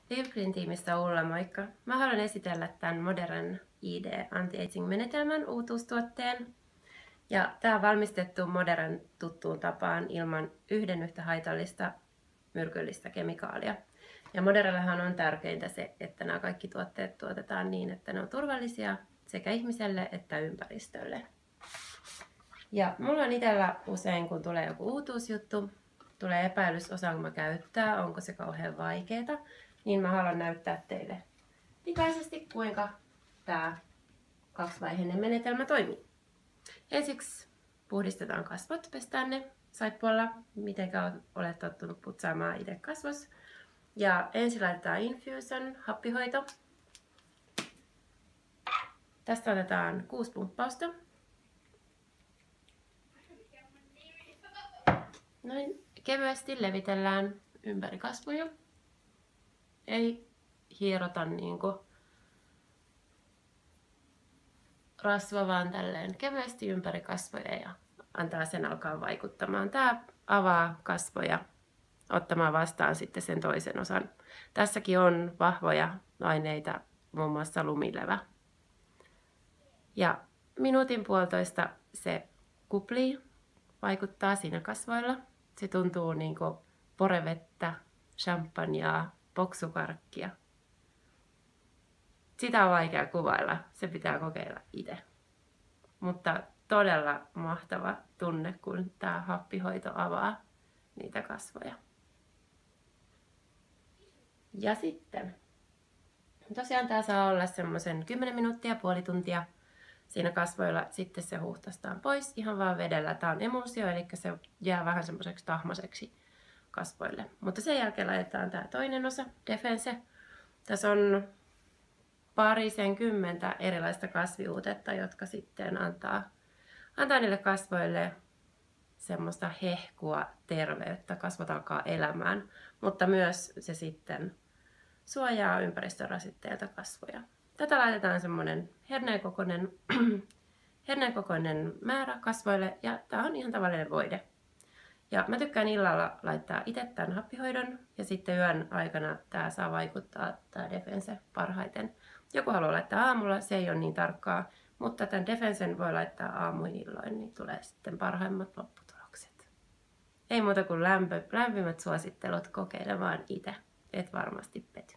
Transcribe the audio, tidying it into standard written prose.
Live Green tiimistä Ulla, moikka! Mä haluan esitellä tämän Modern ID Anti-Aging-menetelmän uutuustuotteen. Ja tää on valmistettu Modern tuttuun tapaan ilman yhden yhtä haitallista myrkyllistä kemikaalia. Ja Moderellahan on tärkeintä se, että nämä kaikki tuotteet tuotetaan niin, että ne on turvallisia sekä ihmiselle että ympäristölle. Ja mulla on itsellä usein, kun tulee joku uutuusjuttu, tulee epäilys, osaanko mä käyttää, onko se kauhean vaikeeta, niin mä haluan näyttää teille pikaisesti, kuinka tämä kaksivaiheinen menetelmä toimii. Ensiksi puhdistetaan kasvot, pestään ne saippualla, mitenkä olet tottunut putsaamaan itse kasvos. Ja ensin laitetaan Infusion, happihoito. Tästä otetaan 6 pumppausta. Noin kevyesti levitellään ympäri kasvoja. Ei hierota niinku rasva, vaan tälleen kevyesti ympäri kasvoja ja antaa sen alkaa vaikuttamaan. Tää avaa kasvoja ottamaan vastaan sitten sen toisen osan. Tässäkin on vahvoja aineita, muun muassa lumilevä. Ja minuutin puolitoista se kuplii, vaikuttaa siinä kasvoilla. Se tuntuu niinku porevettä, champagnea, poksukarkkia. Sitä on vaikea kuvailla, se pitää kokeilla itse. Mutta todella mahtava tunne, kun tämä happihoito avaa niitä kasvoja. Ja sitten, tosiaan tämä saa olla semmoisen 10 minuuttia, puoli tuntia siinä kasvoilla. Sitten se huuhtaistaan pois ihan vaan vedellä. Tämä on emulsio, eli se jää vähän semmoiseksi tahmaseksi kasvoille. Mutta sen jälkeen laitetaan tämä toinen osa, Defense. Tässä on parisenkymmentä erilaista kasviuutetta, jotka sitten antaa niille kasvoille semmoista hehkua, terveyttä, kasvot alkaa elämään, mutta myös se sitten suojaa ympäristön rasitteilta kasvoja. Tätä laitetaan semmoinen herneen kokoinen määrä kasvoille ja tää on ihan tavallinen voide. Ja mä tykkään illalla laittaa itse tämän happihoidon ja sitten yön aikana tää saa vaikuttaa tää Defense parhaiten. Joku haluaa laittaa aamulla, se ei ole niin tarkkaa, mutta tämän Defensen voi laittaa aamuin illoin, niin tulee sitten parhaimmat lopputulokset. Ei muuta kuin lämpimät suosittelut kokeilemaan itse, et varmasti pety.